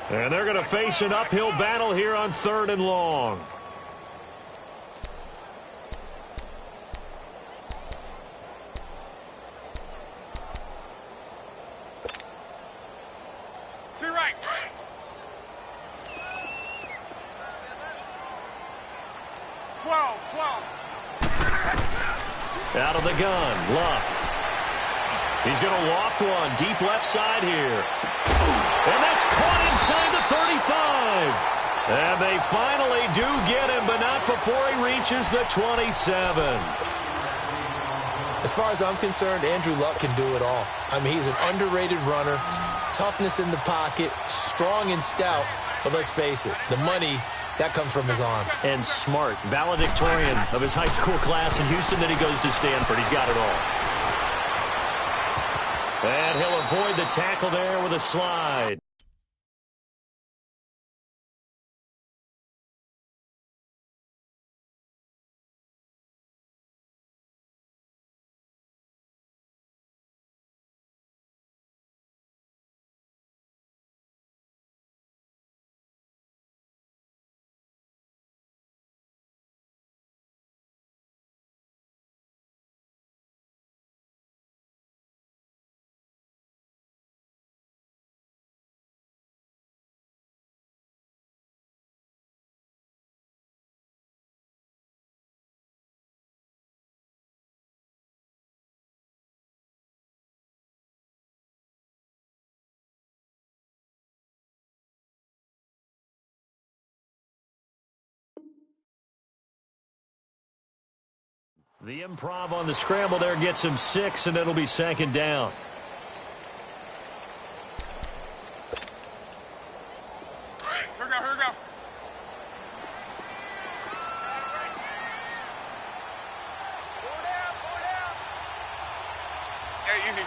And they're going to face an uphill battle here on 3rd and long. Right. Out of the gun, Luck. He's going to loft one deep left side here. And that's caught inside the 35. And they finally do get him, but not before he reaches the 27. As far as I'm concerned, Andrew Luck can do it all. I mean, he's an underrated runner, toughness in the pocket, strong and stout. But let's face it, the money, that comes from his arm. And smart, valedictorian of his high school class in Houston. Then he goes to Stanford. He's got it all. And he'll avoid the tackle there with a slide. The improv on the scramble there gets him 6, and it'll be 2nd down. Here we go. Yeah, easy.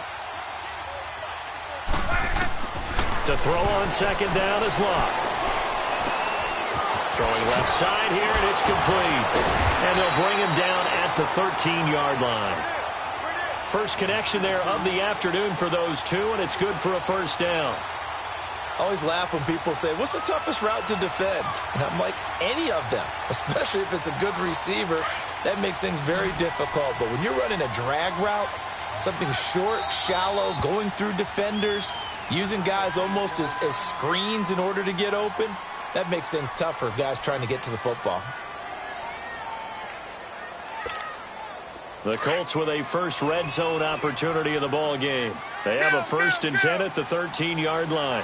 To throw on 2nd down is Locke. Throwing left side here, and it's complete. And they'll bring him down at the 13-yard line. First connection there of the afternoon for those two, and it's good for a 1st down. I always laugh when people say, what's the toughest route to defend? And I'm like, any of them, especially if it's a good receiver. That makes things very difficult. But when you're running a drag route, something short, shallow, going through defenders, using guys almost as screens in order to get open, that makes things tough for guys trying to get to the football. The Colts with a first red zone opportunity in the ball game. They have a 1st and 10 at the 13-yard line.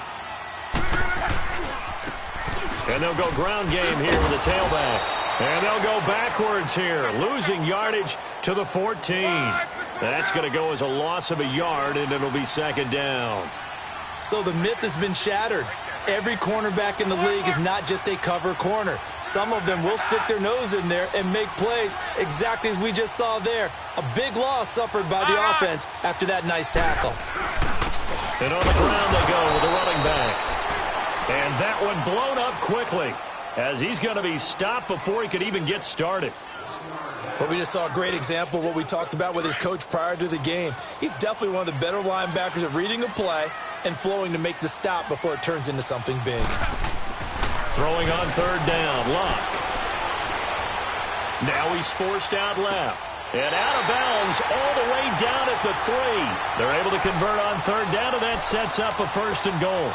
And they'll go ground game here with the tailback. And they'll go backwards here, losing yardage to the 14. That's going to go as a loss of a yard, and it'll be 2nd down. So the myth has been shattered. Every cornerback in the league is not just a cover corner. Some of them will stick their nose in there and make plays exactly as we just saw there. A big loss suffered by the offense after that nice tackle. And on the ground they go with the running back. And that one blown up quickly as he's going to be stopped before he could even get started. But we just saw a great example of what we talked about with his coach prior to the game. He's definitely one of the better linebackers at reading a play and flowing to make the stop before it turns into something big. Throwing on 3rd down, Luck. Now he's forced out left. And out of bounds all the way down at the 3. They're able to convert on 3rd down, and that sets up a 1st and goal.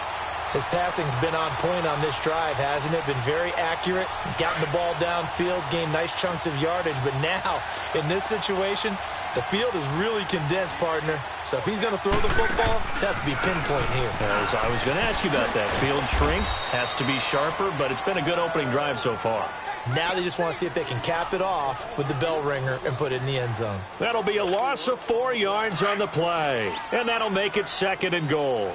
His passing's been on point on this drive, hasn't it? Been very accurate, gotten the ball downfield, gained nice chunks of yardage. But now, in this situation, the field is really condensed, partner. So if he's going to throw the football, that would be pinpoint here. As I was going to ask you about that. Field shrinks, has to be sharper, but it's been a good opening drive so far. Now they just want to see if they can cap it off with the bell ringer and put it in the end zone. That'll be a loss of 4 yards on the play. And that'll make it 2nd and goal.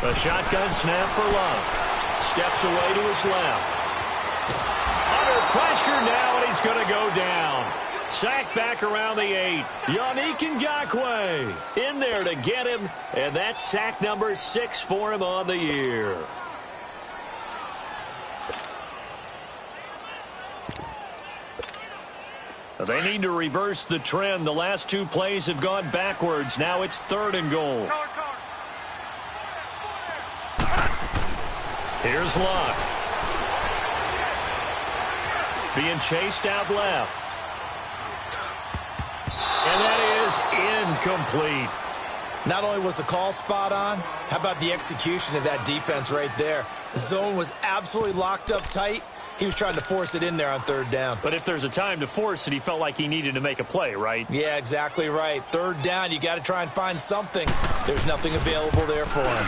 A shotgun snap for Luck. Steps away to his left. Under pressure now, and he's going to go down. Sacked back around the 8. Yannick Ngakoue in there to get him, and that's sack number 6 for him on the year. They need to reverse the trend. The last two plays have gone backwards. Now it's 3rd and goal. Here's Luck. Being chased out left. And that is incomplete. Not only was the call spot on, how about the execution of that defense right there? The zone was absolutely locked up tight. He was trying to force it in there on 3rd down. But if there's a time to force it, he felt like he needed to make a play, right? Yeah, exactly right. 3rd down, you got to try and find something. There's nothing available there for him.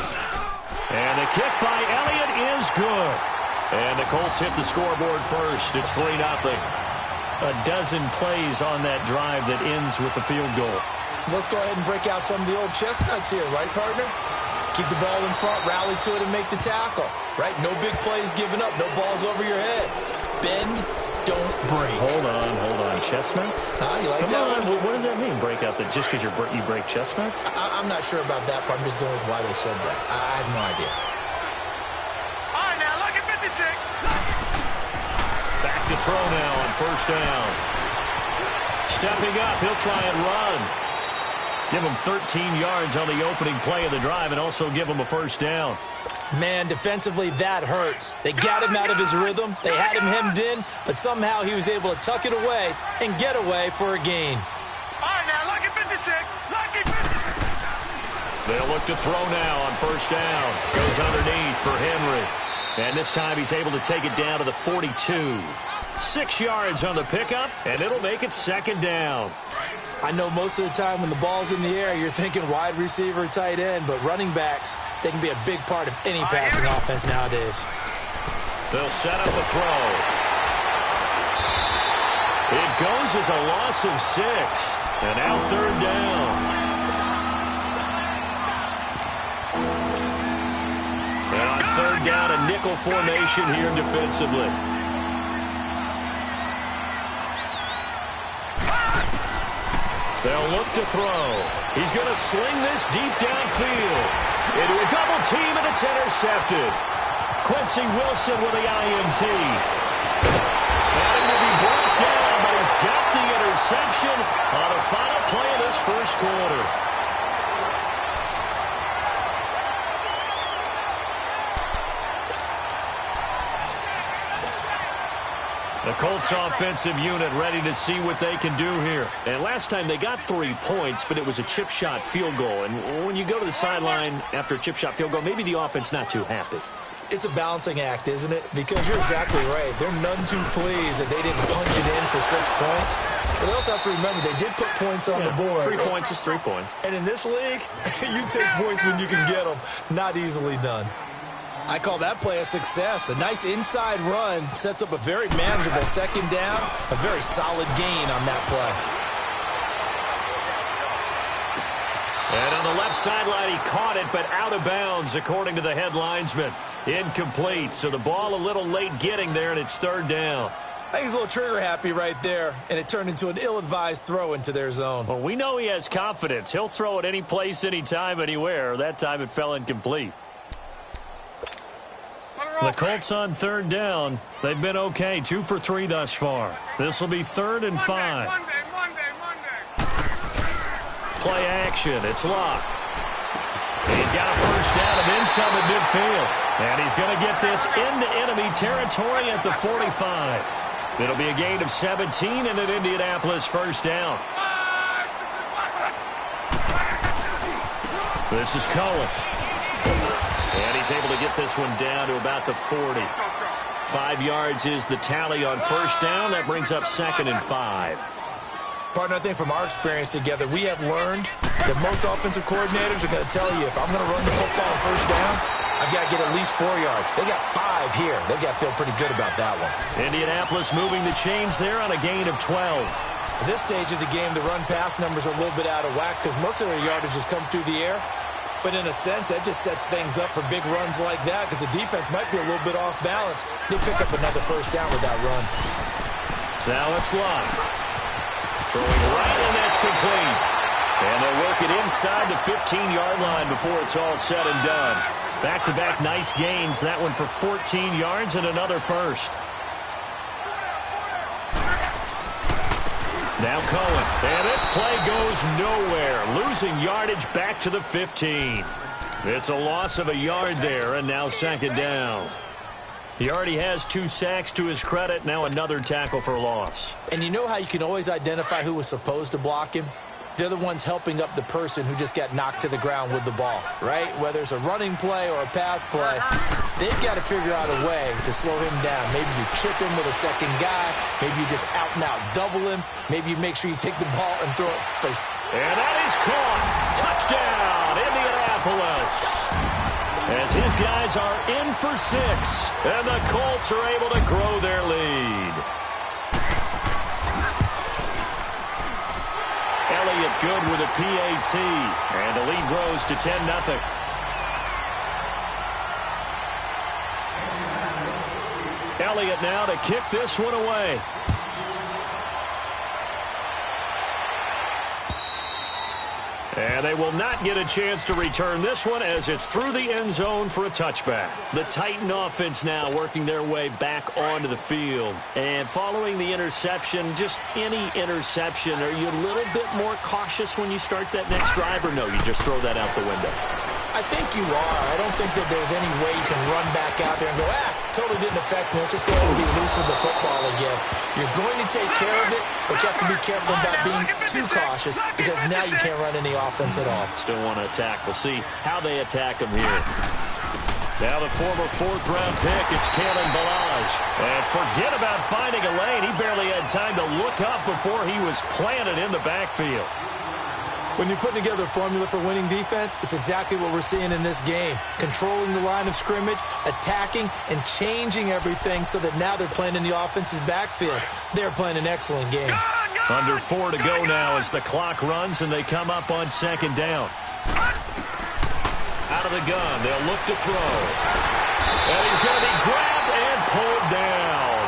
And the kick by Elliott is good. And the Colts hit the scoreboard first. It's 3-0. A dozen plays on that drive that ends with the field goal. Let's go ahead and break out some of the old chestnuts here, right, partner? Keep the ball in front, rally to it, and make the tackle, right? No big plays given up, no balls over your head. Bend, don't break. Hold on. Chestnuts? You like Come that on. one? What does that mean, break out? That just because you break chestnuts? I'm not sure about that, but I'm just going with why they said that. I have no idea. All right, now, look at 56. Back to throw now on 1st down. Stepping up, he'll try and run. Give him 13 yards on the opening play of the drive and also give him a 1st down. Man, defensively, that hurts. They got him out of his rhythm. They had him hemmed in, but somehow he was able to tuck it away and get away for a gain. All right, now, look at 56. Look at 56. They'll look to throw now on 1st down. Goes underneath for Henry. And this time he's able to take it down to the 42. 6 yards on the pickup, and it'll make it 2nd down. I know most of the time when the ball's in the air, you're thinking wide receiver, tight end, but running backs, they can be a big part of any passing offense nowadays. They'll set up a throw. It goes as a loss of 6, and now 3rd down. And on 3rd down, a nickel formation here defensively. They'll look to throw. He's going to sling this deep downfield into a double team, and it's intercepted. Quincy Wilson with the INT. And it will be brought down, but he's got the interception on the final play of this 1st quarter. The Colts offensive unit ready to see what they can do here. And last time they got 3 points, but it was a chip shot field goal. And when you go to the sideline after a chip shot field goal, maybe the offense not too happy. It's a balancing act, isn't it? Because you're exactly right. They're none too pleased that they didn't punch it in for 6 points. But they also have to remember they did put points on the board. 3 points is 3 points. And in this league, you take points when you can get them. Not easily done. I call that play a success. A nice inside run sets up a very manageable 2nd down. A very solid gain on that play. And on the left sideline, he caught it, but out of bounds, according to the head linesman. Incomplete, so the ball a little late getting there, and it's 3rd down. I think he's a little trigger happy right there, and it turned into an ill-advised throw into their zone. Well, we know he has confidence. He'll throw it any place, anytime, anywhere. That time it fell incomplete. The Colts on 3rd down. They've been okay, 2 for 3 thus far. This will be 3rd and 5. Monday. Play action. It's Luck. He's got a 1st down and then some at midfield. And he's going to get this into enemy territory at the 45. It'll be a gain of 17 and an Indianapolis 1st down. This is Cohen. And he's able to get this one down to about the 40. 5 yards is the tally on 1st down. That brings up 2nd and 5. Partner, I think from our experience together, we have learned that most offensive coordinators are going to tell you, if I'm going to run the football on 1st down, I've got to get at least 4 yards. They got 5 here. They got to feel pretty good about that one. Indianapolis moving the chains there on a gain of 12. At this stage of the game, the run-pass numbers are a little bit out of whack because most of their yardage has come through the air. But in a sense, that just sets things up for big runs like that because the defense might be a little bit off balance. They pick up another 1st down with that run. Now it's Luck. Throwing right, and that's complete. And they'll work it inside the 15-yard line before it's all said and done. Back-to-back nice gains. That one for 14 yards and another 1st. Now Cohen. And this play goes nowhere. Losing yardage back to the 15. It's a loss of a yard there, and now second down. He already has 2 sacks to his credit. Now another tackle for loss. And you know how you can always identify who was supposed to block him? They're the ones helping up the person who just got knocked to the ground with the ball, right? Whether it's a running play or a pass play, they've got to figure out a way to slow him down. Maybe you chip him with a second guy. Maybe you just out-and-out double him. Maybe you make sure you take the ball and throw it face. And that is caught. Touchdown, Indianapolis. As his guys are in for 6, and the Colts are able to grow their lead. Elliott good with a PAT, and the lead grows to 10-0. Elliott now to kick this one away. And they will not get a chance to return this one as it's through the end zone for a touchback. The Titan offense now working their way back onto the field. And following the interception, just any interception, are you a little bit more cautious when you start that next drive, or no, you just throw that out the window? I think you are. I don't think that there's any way you can run back out there and go, totally didn't affect me. Let's just go ahead and be loose with the football again. You're going to take care of it, but you have to be careful about being too cautious because now you can't run any offense at all. Still want to attack. We'll see how they attack him here. Now the former 4th-round pick, it's Kalen Ballage. And forget about finding a lane. He barely had time to look up before he was planted in the backfield. When you're putting together a formula for winning defense, it's exactly what we're seeing in this game. Controlling the line of scrimmage, attacking, and changing everything so that now they're playing in the offense's backfield. They're playing an excellent game. Under 4 to go now as the clock runs and they come up on second down. Out of the gun, they'll look to throw. And he's going to be grabbed and pulled down.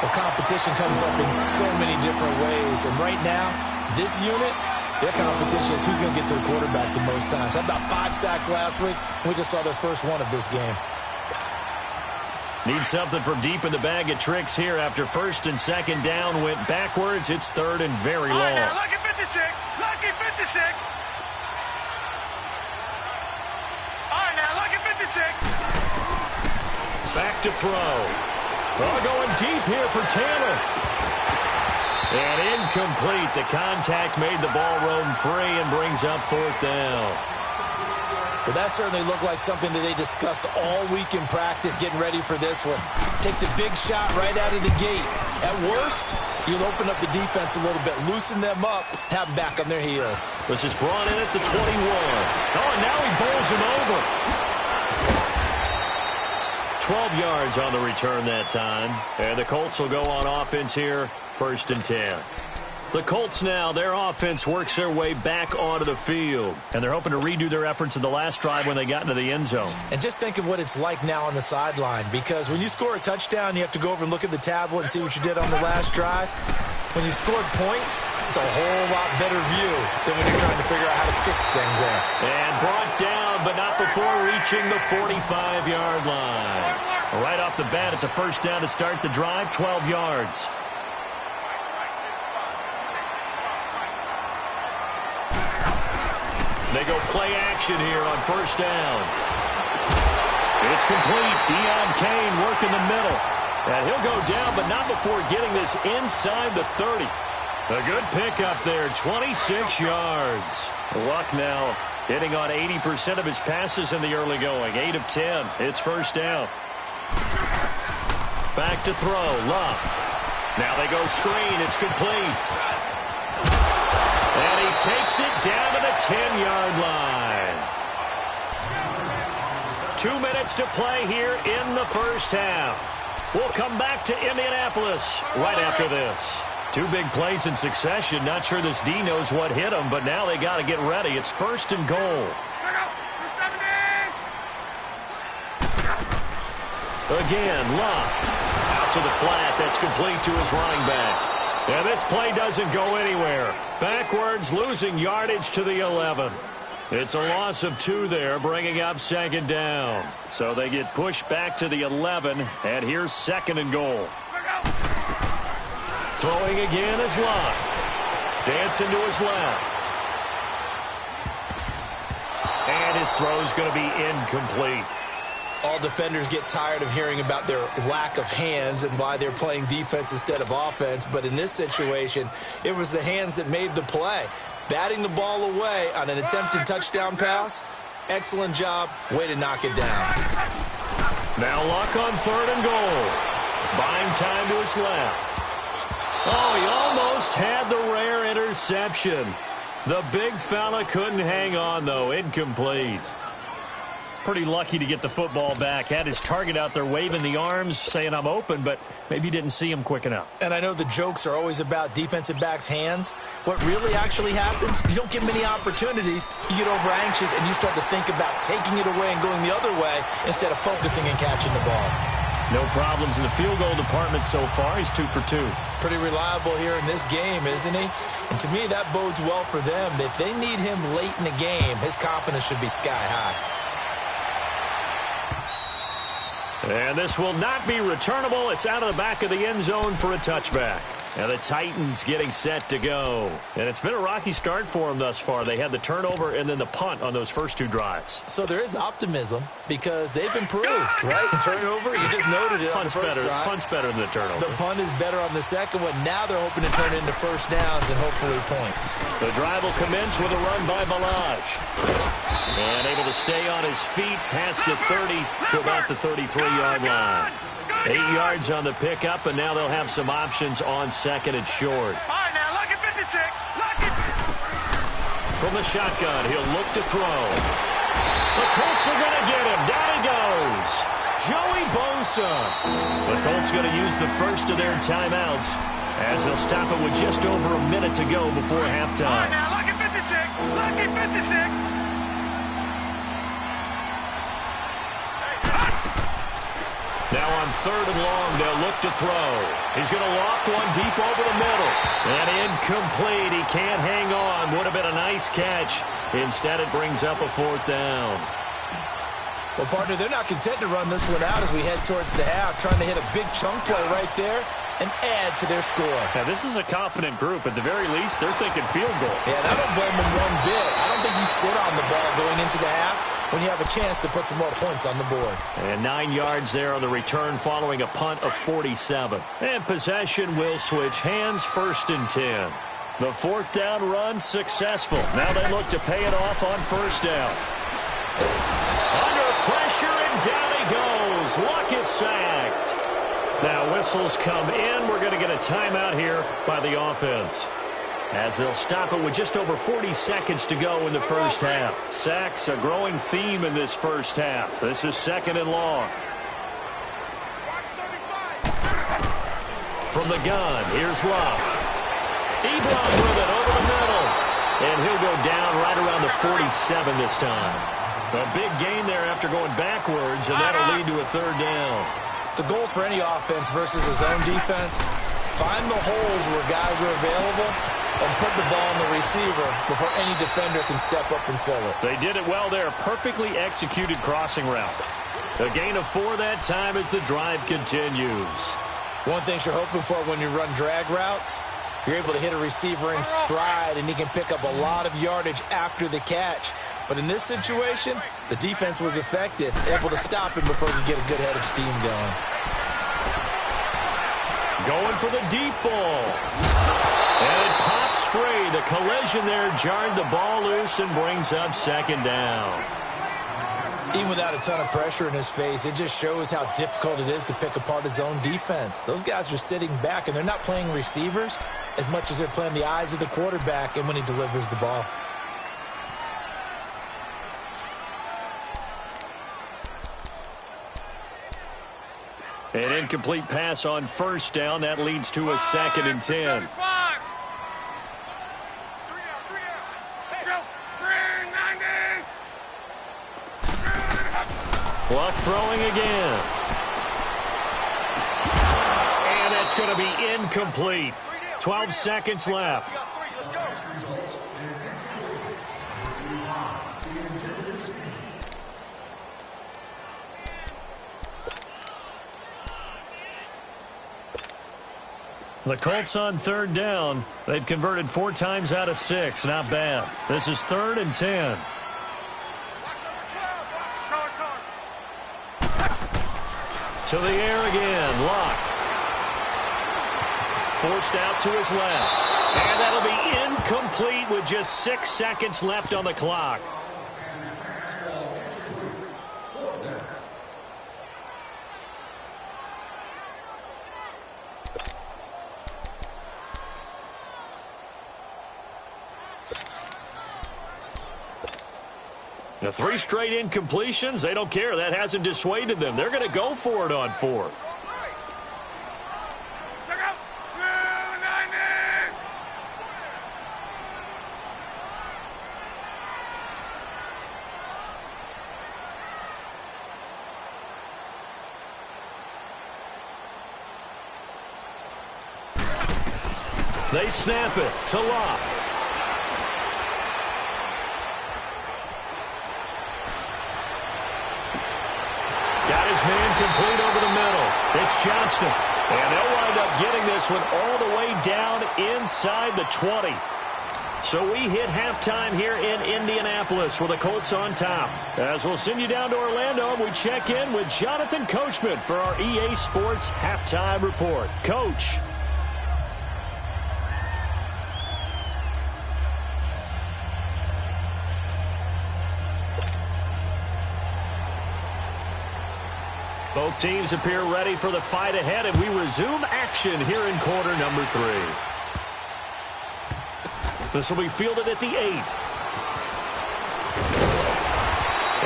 The competition comes up in so many different ways. And right now, this unit, their competition is who's going to get to the quarterback the most times. Had about 5 sacks last week. We just saw their first one of this game. Need something from deep in the bag of tricks here after first and second down went backwards. It's third and very long. All right, now, lucky 56. Lucky 56. All right, now, lucky 56. Back to throw. Oh, going deep here for Taylor. And incomplete. The contact made the ball roam free and brings up 4th down. Well, that certainly looked like something that they discussed all week in practice getting ready for this one. Take the big shot right out of the gate. At worst, you'll open up the defense a little bit, loosen them up, have them back on their heels. This is brought in at the 21. Oh, and now he bowls him over. 12 yards on the return that time. And the Colts will go on offense here, 1st and 10. The Colts now, their offense works their way back onto the field. And they're hoping to redo their efforts in the last drive when they got into the end zone. And just think of what it's like now on the sideline. Because when you score a touchdown, you have to go over and look at the tablet and see what you did on the last drive. When you scored points, it's a whole lot better view than when you're trying to figure out how to fix things there. And brought down, but not before reaching the 45-yard line. Right off the bat, it's a first down to start the drive, 12 yards. They go play action here on first down. It's complete. Deion Kane working the middle. And he'll go down, but not before getting this inside the 30. A good pickup there, 26 yards. Luck now hitting on 80% of his passes in the early going. 8 of 10. It's first down. Back to throw. Luck. Now they go screen. It's complete. And he takes it down to the 10-yard line. 2 minutes to play here in the first half. We'll come back to Indianapolis right after this. 2 big plays in succession. Not sure this D knows what hit him, but now they got to get ready. It's 1st and goal. Again, Luck. Out to the flat. That's complete to his running back. And this play doesn't go anywhere. Backwards, losing yardage to the 11. It's a loss of 2 there, bringing up second down. So they get pushed back to the 11, and here's 2nd and goal. Throwing again is Luck. Dancing to his left. And his throw is going to be incomplete. All defenders get tired of hearing about their lack of hands and why they're playing defense instead of offense. But in this situation, it was the hands that made the play. Batting the ball away on an attempted touchdown pass. Excellent job. Way to knock it down. Now Luck on 3rd and goal. Buying time to his left. Oh, he almost had the rare interception. The big fella couldn't hang on, though. Incomplete. Pretty lucky to get the football back. Had his target out there waving the arms, saying I'm open, but maybe didn't see him quick enough. And I know the jokes are always about defensive backs' hands. What really actually happens, you don't get many opportunities. You get over anxious and you start to think about taking it away and going the other way instead of focusing and catching the ball. No problems in the field goal department so far. He's 2 for 2. Pretty reliable here in this game, isn't he? And to me, that bodes well for them. If they need him late in the game, his confidence should be sky high. And this will not be returnable. It's out of the back of the end zone for a touchback. And the Titans getting set to go. And it's been a rocky start for them thus far. They had the turnover and then the punt on those first 2 drives. So there is optimism because they've improved, right? Turnover, you just noted it. Punt's better. Punt's better than the turnover. The punt is better on the second one. Now they're hoping to turn it into first downs and hopefully points. The drive will commence with a run by Balaj. And able to stay on his feet past the 30 to about the 33-yard line. 8 yards on the pickup, and now they'll have some options on 2nd and short. All right, now, look at 56. Look at... From the shotgun, he'll look to throw. The Colts are going to get him. Down he goes. Joey Bosa. The Colts going to use the first of their timeouts as they'll stop it with just over a minute to go before halftime. All right, now, look at 56. Look at 56. Now on 3rd and long, they'll look to throw. He's going to loft one deep over the middle. And incomplete. He can't hang on. Would have been a nice catch. Instead, it brings up a 4th down. Well, partner, they're not content to run this one out as we head towards the half, trying to hit a big chunk play right there and add to their score. Now, this is a confident group. At the very least, they're thinking field goal. Yeah, and I don't blame them one bit. I don't think you sit on the ball going into the half when you have a chance to put some more points on the board. And 9 yards there on the return following a punt of 47. And possession will switch hands, 1st and 10. The 4th down run successful. Now they look to pay it off on 1st down. Under pressure, and down he goes. Luck is sacked. Now whistles come in. We're going to get a timeout here by the offense, as they'll stop it with just over 40 seconds to go in the first half. Sacks, a growing theme in this first half. This is 2nd and long. From the gun, here's Love. Ebron with it over the middle. And he'll go down right around the 47 this time. A big gain there after going backwards, and that'll lead to a 3rd down. The goal for any offense versus his own defense, find the holes where guys are available and put the ball on the receiver before any defender can step up and fill it. They did it well there. Perfectly executed crossing route. A gain of 4 that time as the drive continues. One thing you're hoping for when you run drag routes, you're able to hit a receiver in stride and he can pick up a lot of yardage after the catch. But in this situation, the defense was effective, able to stop him before he could get a good head of steam going. Going for the deep ball. And it pops free. The collision there jarred the ball loose and brings up 2nd down. Even without a ton of pressure in his face, it just shows how difficult it is to pick apart his own defense. Those guys are sitting back, and they're not playing receivers as much as they're playing the eyes of the quarterback and when he delivers the ball. An incomplete pass on 1st down. That leads to a 2nd and 10. Luck throwing again. And that's going to be incomplete. 12 seconds left. The Colts on third down. They've converted 4 times out of 6. Not bad. This is 3rd and 10. To the air again. Luck. Forced out to his left. And that'll be incomplete with just 6 seconds left on the clock. The 3 straight incompletions, they don't care. That hasn't dissuaded them. They're going to go for it on 4th. They snap it to Locke. Got his man complete over the middle. It's Johnston. And they'll wind up getting this one all the way down inside the 20. So we hit halftime here in Indianapolis with the Colts on top. As we'll send you down to Orlando, we check in with Jonathan Coachman for our EA Sports Halftime Report. Coach. Both teams appear ready for the fight ahead, and we resume action here in quarter number 3. This will be fielded at the 8.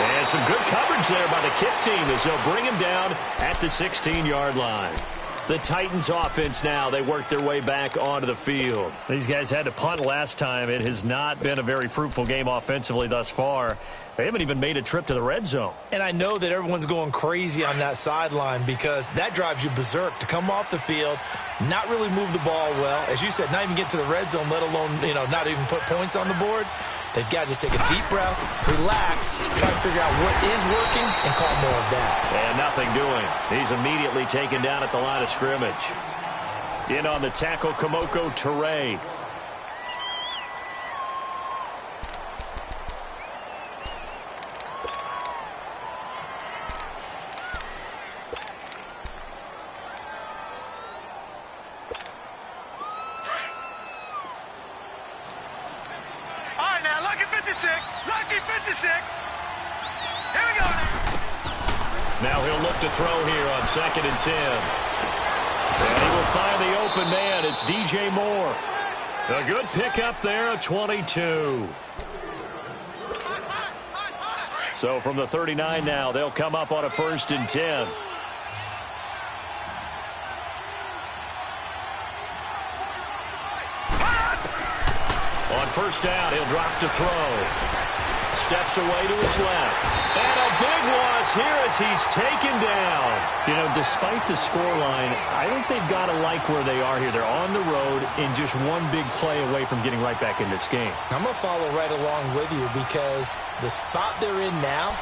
And some good coverage there by the kick team as they'll bring him down at the 16-yard line. The Titans offense now, they work their way back onto the field. These guys had to punt last time. It has not been a very fruitful game offensively thus far. They haven't even made a trip to the red zone. And I know that everyone's going crazy on that sideline because that drives you berserk to come off the field, not really move the ball well. As you said, not even get to the red zone, let alone, not even put points on the board. They've got to just take a deep breath, relax, try to figure out what is working, and call more of that. And nothing doing. He's immediately taken down at the line of scrimmage. In on the tackle, Kamoko Toure. Lucky 56. Here we go. Now he'll look to throw here on 2nd and 10. And he will find the open man. It's DJ Moore. A good pickup there, a 22. So from the 39 now, they'll come up on a 1st and 10. On 1st down, he'll drop to throw. Steps away to his left. And a big loss here as he's taken down. Despite the scoreline, I think they've got to like where they are here. They're on the road and just one big play away from getting right back in this game. I'm going to follow right along with you because the spot they're in now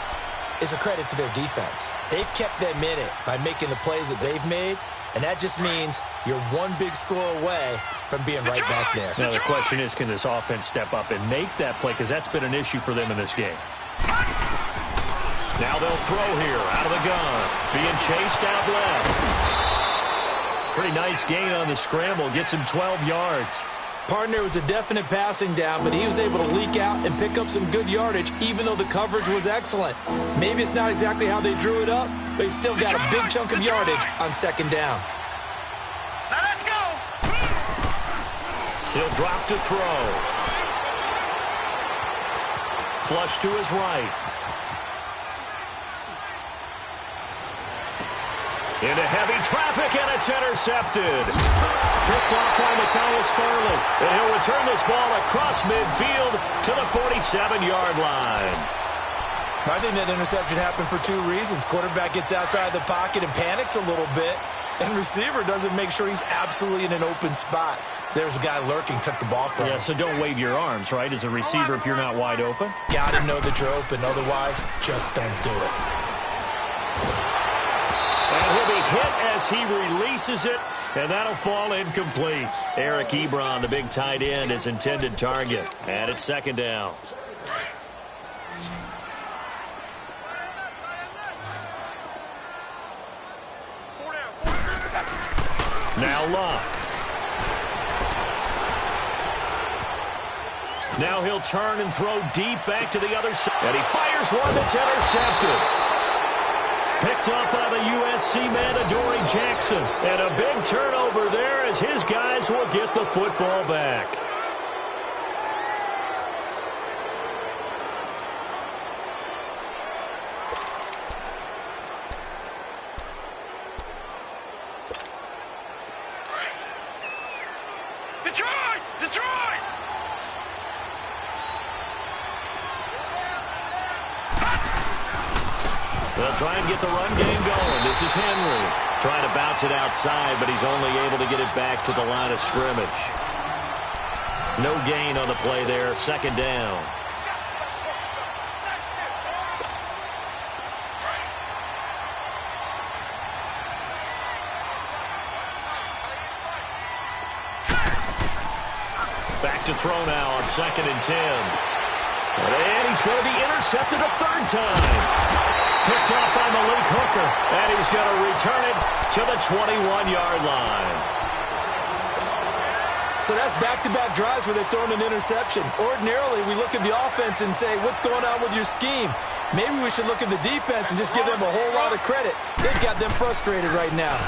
is a credit to their defense. They've kept them in it by making the plays that they've made, and that just means you're one big score away from being right back there. Now, the question is, can this offense step up and make that play? Because that's been an issue for them in this game. Now they'll throw here out of the gun. Being chased out left. Pretty nice gain on the scramble. Gets him 12 yards. Partner was a definite passing down, but he was able to leak out and pick up some good yardage, even though the coverage was excellent. Maybe it's not exactly how they drew it up, but he still got a big chunk of yardage on 2nd down. Now let's go. He'll drop to throw. Flush to his right. Into heavy traffic, and it's intercepted. Picked off by Matthias Farley. And he'll return this ball across midfield to the 47-yard line. I think that interception happened for 2 reasons. Quarterback gets outside the pocket and panics a little bit, and receiver doesn't make sure he's absolutely in an open spot. So there's a guy lurking, took the ball from him. Yeah, so don't wave your arms, right, as a receiver if you're not wide open. Got to know that you're open. Otherwise, just don't do it. And he'll be hit as he releases it And that'll fall incomplete. Eric Ebron, the big tight end, his intended target. And it's second down. Now Luck. Now he'll turn and throw deep back to the other side. And he fires one that's intercepted. Picked up by the USC man, Adoree Jackson. And a big turnover there as his guys will get the football back. Detroit! Detroit! They'll try and get the run game going. This is Henry. Trying to bounce it outside, but he's only able to get it back to the line of scrimmage. No gain on the play there. Second down. Back to throw now on 2nd and 10. And he's going to be intercepted a third time. Picked off by Malik Hooker. And he's going to return it to the 21-yard line. So that's back-to-back drives where they're throwing an interception. Ordinarily, we look at the offense and say, what's going on with your scheme? Maybe we should look at the defense and just give them a whole lot of credit. They've got them frustrated right now.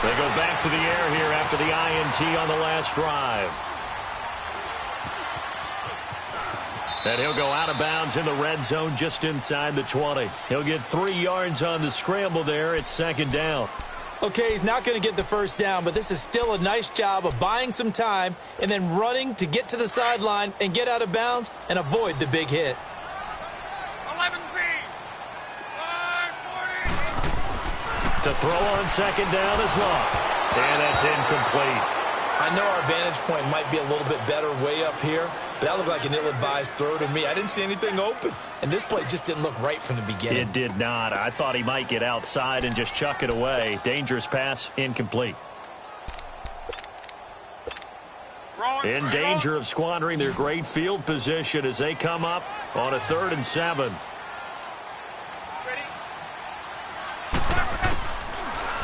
They go back to the air here after the INT on the last drive. And he'll go out of bounds in the red zone just inside the 20. He'll get 3 yards on the scramble there. It's second down. Okay, he's not going to get the first down, but this is still a nice job of buying some time and then running to get to the sideline and get out of bounds and avoid the big hit. 11 feet. 540. To throw on second down is Luck. And that's incomplete. I know our vantage point might be a little bit better way up here, but that looked like an ill-advised throw to me. I didn't see anything open, and this play just didn't look right from the beginning. It did not. I thought he might get outside and just chuck it away. Dangerous pass, incomplete. In danger of squandering their great field position as they come up on a 3rd and 7.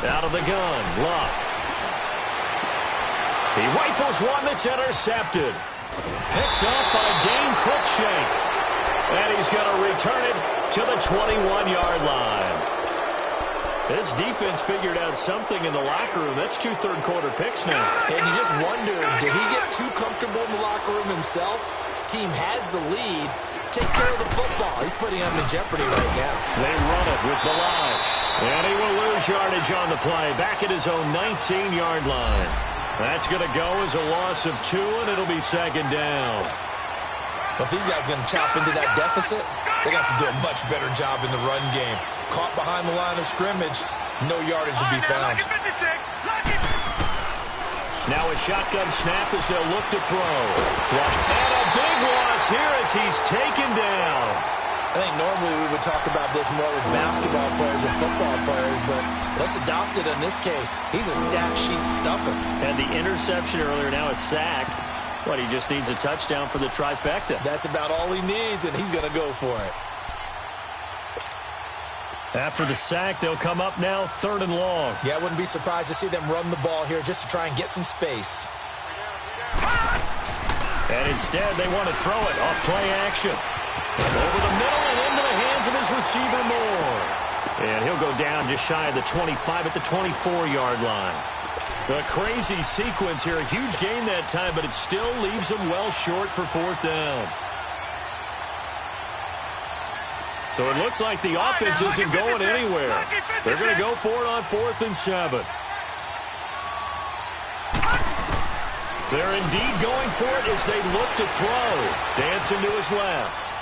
Out of the gun, Luck. He rifles one that's intercepted. Picked up by Dane Cruikshank. And he's going to return it to the 21-yard line. This defense figured out something in the locker room. That's 2 third-quarter picks now. And you just wonder, did he get too comfortable in the locker room himself? His team has the lead. Take care of the football. He's putting them in jeopardy right now. They run it with Balazs. And he will lose yardage on the play. Back at his own 19-yard line. That's going to go as a loss of 2, and it'll be second down. But if these guys are going to chop into that deficit, they got to do a much better job in the run game. Caught behind the line of scrimmage, no yardage to be found. Now a shotgun snap as they'll look to throw. Flush. And a big loss here as he's taken down. I think normally we would talk about this more with basketball players and football players, but let's adopt it in this case. He's a stat sheet stuffer. And the interception earlier, now a sack. What, he just needs a touchdown for the trifecta. That's about all he needs, and he's going to go for it. After the sack, they'll come up now 3rd and long. Yeah, I wouldn't be surprised to see them run the ball here just to try and get some space. And instead, they want to throw it off play action. Over the middle and into the hands of his receiver Moore. And he'll go down just shy of the 25 at the 24-yard line. A crazy sequence here. A huge gain that time, but it still leaves him well short for 4th down. So it looks like the offense isn't going anywhere. They're going to go for it on 4th and 7. They're indeed going for it as they look to throw. Dancing to his left.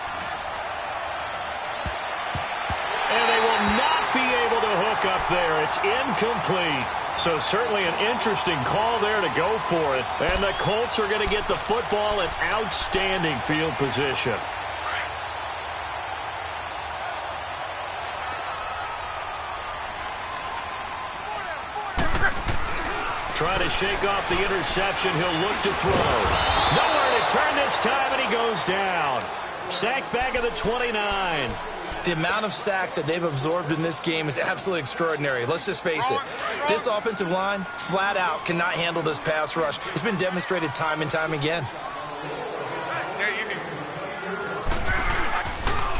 And they will not be able to hook up there. It's incomplete. So certainly an interesting call there to go for it. And the Colts are going to get the football in outstanding field position. trying to shake off the interception. He'll look to throw. Nowhere to turn this time, and he goes down. Sacked back at the 29. The amount of sacks that they've absorbed in this game is absolutely extraordinary. Let's just face it. This offensive line, flat out, cannot handle this pass rush. It's been demonstrated time and time again.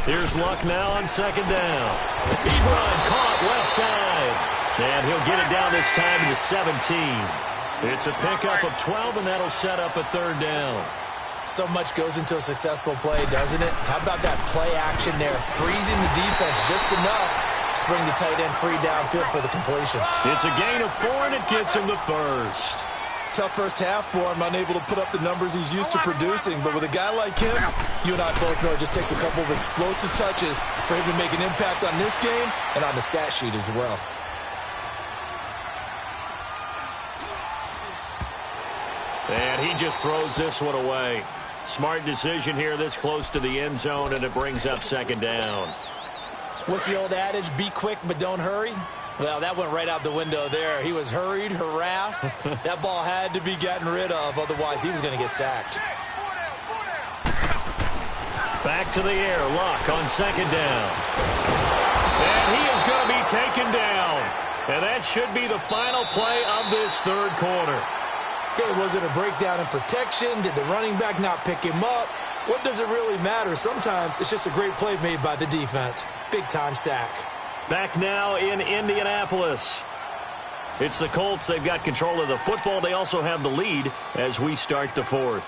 Here's Luck now on second down. Ebron caught left side. And he'll get it down this time to the 17. It's a pickup of 12, and that'll set up a third down. So much goes into a successful play, doesn't it? How about that play action there? Freezing the defense just enough to bring the tight end free downfield for the completion. It's a gain of 4, and it gets him the first. Tough first half for him, unable to put up the numbers he's used to producing. But with a guy like him, you and I both know it just takes a couple of explosive touches for him to make an impact on this game and on the stat sheet as well. And he just throws this one away. Smart decision here this close to the end zone, and it brings up second down. What's the old adage? Be quick, but don't hurry. Well, that went right out the window there. He was hurried, harassed. That ball had to be gotten rid of, otherwise he was going to get sacked. Back to the air, Luck on second down. And he is going to be taken down. And that should be the final play of this third quarter. Okay, was it a breakdown in protection? Did the running back not pick him up? What does it really matter? Sometimes it's just a great play made by the defense. Big-time sack. Back now in Indianapolis. It's the Colts. They've got control of the football. They also have the lead as we start the fourth.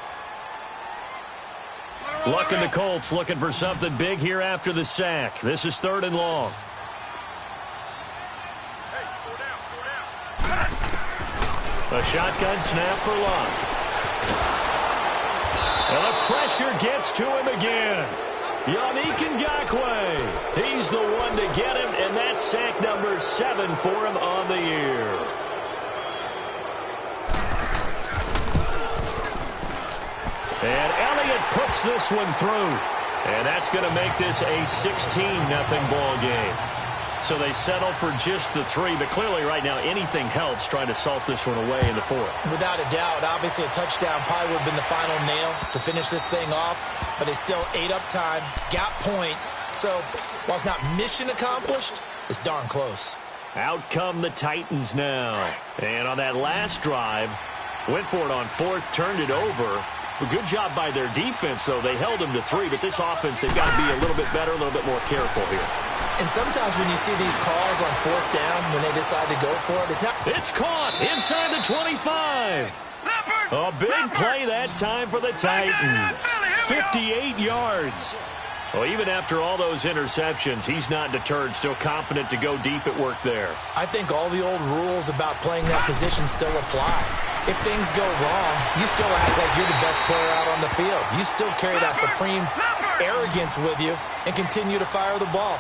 Luck and the Colts looking for something big here after the sack. This is third and long. A shotgun snap for Luck. And the pressure gets to him again. Yannick Ngakoue. He's the one to get him, and that's sack number 7 for him on the year. And Elliott puts this one through. And that's going to make this a 16-0 ball game. So they settle for just the 3, but clearly right now anything helps trying to salt this one away in the fourth. Without a doubt, obviously a touchdown probably would have been the final nail to finish this thing off, but they still ate up time, got points. So while it's not mission accomplished, it's darn close. Out come the Titans now. And on that last drive, went for it on fourth, turned it over. A good job by their defense, though. They held them to 3, but this offense, they've got to be a little bit better, a little bit more careful here. And sometimes when you see these calls on fourth down, when they decide to go for it, it's not... It's caught inside the 25. A big play that time for the Titans. 58 yards. Well, even after all those interceptions, he's not deterred, still confident to go deep at work there. I think all the old rules about playing that position still apply. If things go wrong, you still act like you're the best player out on the field. You still carry that supreme arrogance with you and continue to fire the ball.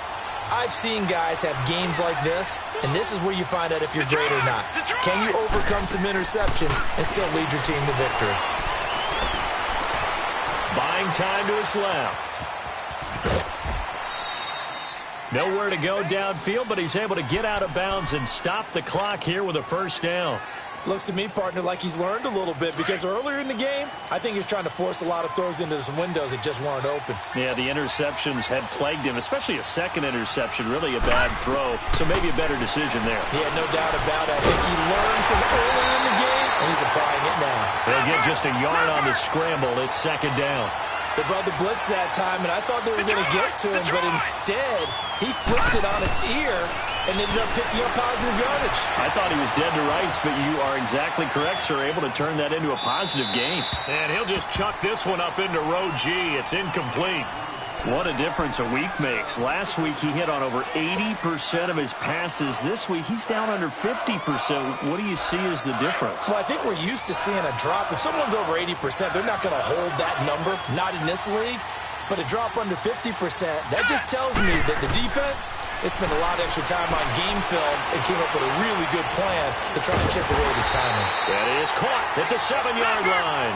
I've seen guys have games like this, and this is where you find out if you're great or not. Can you overcome some interceptions and still lead your team to victory? Buying time to his left. Nowhere to go downfield, but he's able to get out of bounds and stop the clock here with a first down. Looks to me, partner, like he's learned a little bit, because earlier in the game, I think he was trying to force a lot of throws into some windows that just weren't open. Yeah, the interceptions had plagued him, especially a second interception, really a bad throw. So maybe a better decision there. Yeah, no doubt about it. I think he learned from earlier in the game, and he's applying it now. They'll get just a yard on the scramble. It's second down. They brought the blitz that time, and I thought they were going to get to him, but instead, he flipped it on its ear and ended up picking up positive yardage. I thought he was dead to rights, but you are exactly correct, sir. Able to turn that into a positive gain. And he'll just chuck this one up into row G. It's incomplete. What a difference a week makes. Last week, he hit on over 80% of his passes. This week, he's down under 50%. What do you see as the difference? Well, I think we're used to seeing a drop. If someone's over 80%, they're not going to hold that number, not in this league. But a drop under 50%, that just tells me that the defense has spent a lot of extra time on game films and came up with a really good plan to try to chip away at his timing. That is caught at the 7-yard line.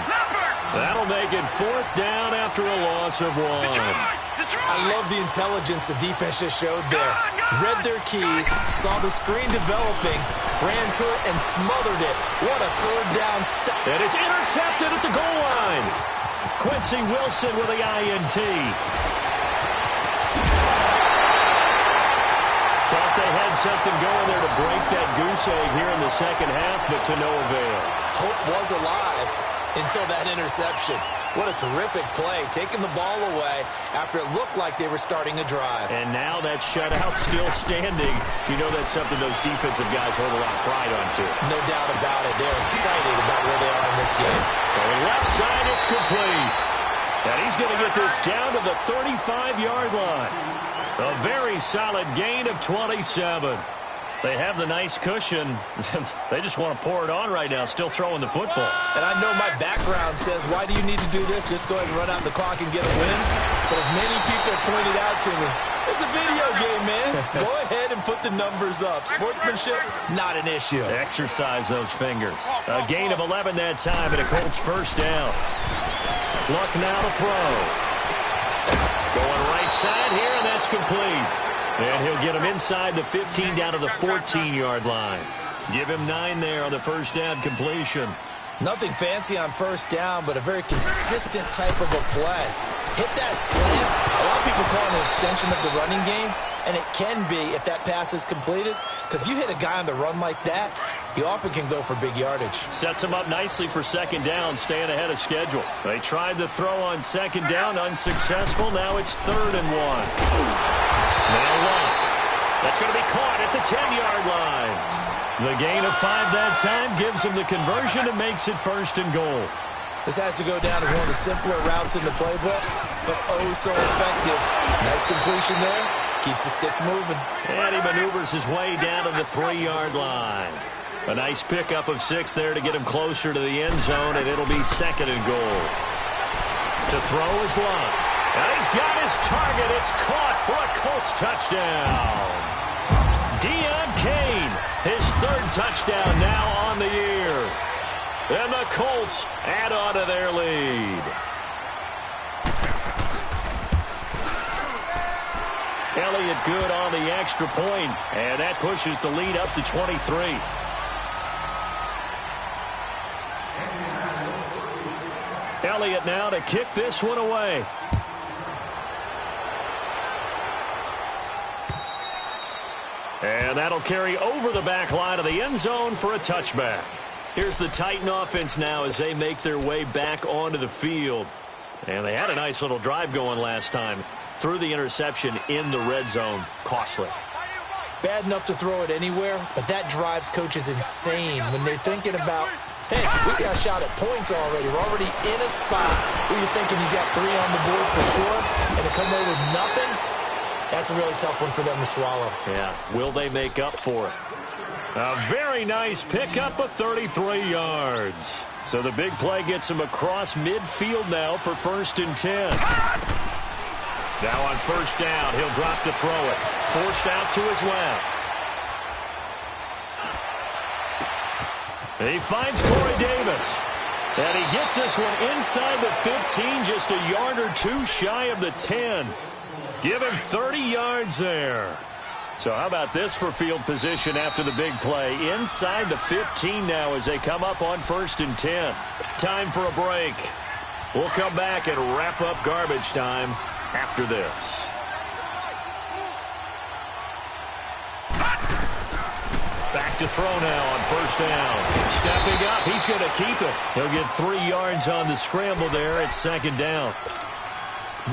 That'll make it fourth down after a loss of 1. I love the intelligence the defense just showed there. Read their keys, saw the screen developing, ran to it, and smothered it. What a third down stop. And it's intercepted at the goal line. Quincy Wilson with the INT. Thought they had something going there to break that goose egg here in the second half, but to no avail. Hope was alive until that interception. What a terrific play, taking the ball away after it looked like they were starting a drive. And now that shutout still standing. You know that's something those defensive guys hold a lot of pride on, too. No doubt about it. They're excited about where they are in this game. Throwing left side, it's complete. And he's going to get this down to the 35-yard line. A very solid gain of 27. They have the nice cushion. They just want to pour it on right now, still throwing the football. And I know my background says, why do you need to do this? Just go ahead and run out the clock and get a win. But as many people pointed out to me, it's a video game, man. Go ahead and put the numbers up. Sportsmanship, not an issue. Exercise those fingers. A gain of 11 that time, and a Colts first down. Luck now to throw. Going right side here, and that's complete. And he'll get him inside the 15 down to the 14-yard line. Give him 9 there on the first down completion. Nothing fancy on first down, but a very consistent type of a play. Hit that slant. A lot of people call it an extension of the running game, and it can be if that pass is completed, because you hit a guy on the run like that, he often can go for big yardage. Sets him up nicely for second down, staying ahead of schedule. They tried to throw on second down, unsuccessful. Now it's 3rd and 1. Now one. That's going to be caught at the 10-yard line. The gain of 5 that time gives him the conversion and makes it 1st and goal. This has to go down as one of the simpler routes in the playbook, but oh so effective. Nice completion there. Keeps the sticks moving. And he maneuvers his way down to the 3-yard line. A nice pickup of 6 there to get him closer to the end zone, and it'll be 2nd and goal. To throw is Luck. And he's got his target. It's caught for a Colts touchdown. Deion Kane, his 3rd touchdown now on the year. And the Colts add on to their lead. Elliott good on the extra point, and that pushes the lead up to 23. Elliott now to kick this one away. And that'll carry over the back line of the end zone for a touchback. Here's the Titan offense now as they make their way back onto the field. And they had a nice little drive going last time. Threw the interception in the red zone. Costly. Bad enough to throw it anywhere, but that drives coaches insane when they're thinking about, hey, we got a shot at points already. We're already in a spot where you're thinking you got 3 on the board for sure, and to come away with nothing, that's a really tough one for them to swallow. Yeah, will they make up for it? A very nice pickup of 33 yards. So the big play gets him across midfield now for 1st and 10. Now on first down, he'll drop to throw it. Forced out to his left. He finds Corey Davis. And he gets this one inside the 15, just a yard or 2 shy of the 10. Give him 30 yards there. So how about this for field position after the big play? Inside the 15 now as they come up on 1st and 10. Time for a break. We'll come back and wrap up garbage time after this. Back to throw now on first down. Stepping up, he's going to keep it. He'll get 3 yards on the scramble there at 2nd down.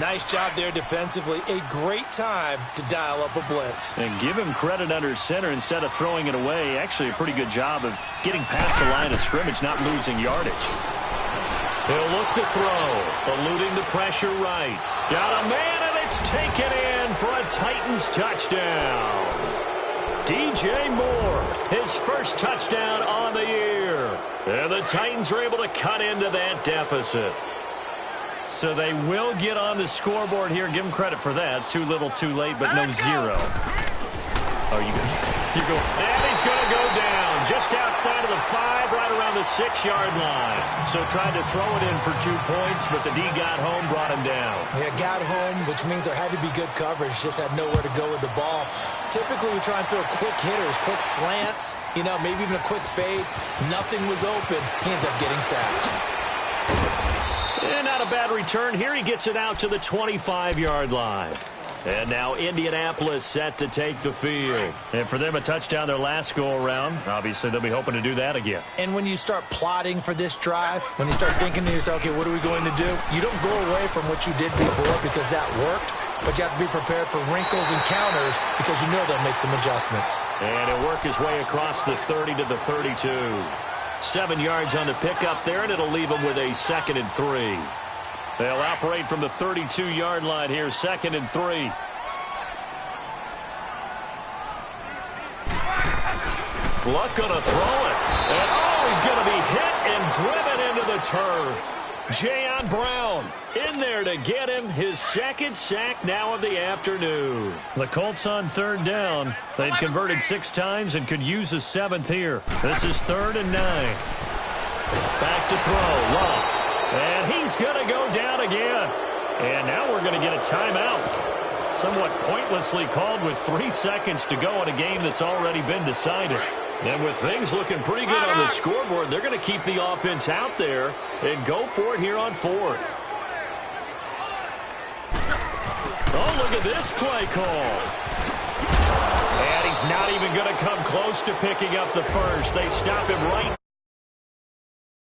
Nice job there defensively. A great time to dial up a blitz. And give him credit under center instead of throwing it away. Actually, a pretty good job of getting past the line of scrimmage, not losing yardage. He'll look to throw, eluding the pressure right. Got a man, and it's taken in for a Titans touchdown. DJ Moore, his first touchdown on the year. And the Titans are able to cut into that deficit. So they will get on the scoreboard here. Give them credit for that. Too little, too late, but no 0. Oh, you go. And he's going to go down. just outside of the 5, right around the 6-yard line. So tried to throw it in for 2 points, but the D got home, brought him down. Yeah, got home, which means there had to be good coverage. Just had nowhere to go with the ball. Typically, we try and throw quick hitters, quick slants, maybe even a quick fade. Nothing was open. He ends up getting sacked. And not a bad return here. He gets it out to the 25-yard line. And now Indianapolis set to take the field. And for them, a touchdown their last go-around. Obviously, they'll be hoping to do that again. And when you start plotting for this drive, when you start thinking to yourself, okay, what are we going to do? You don't go away from what you did before because that worked, but you have to be prepared for wrinkles and counters because you know they'll make some adjustments. And he'll work his way across the 30 to the 32. 7 yards on the pickup there, and it'll leave him with a 2nd and 3. They'll operate from the 32-yard line here, 2nd and 3. Luck going to throw it. And, he's going to be hit and driven into the turf. Jayon Brown in there to get him his 2nd sack now of the afternoon. The Colts on 3rd down. They've converted 6 times and could use a 7th here. This is 3rd and 9. Back to throw. Luck. And he's going to go down again. And now we're going to get a timeout. Somewhat pointlessly called with 3 seconds to go in a game that's already been decided. And with things looking pretty good on the scoreboard, they're going to keep the offense out there and go for it here on 4th. Oh, look at this play call. And he's not even going to come close to picking up the first. They stop him right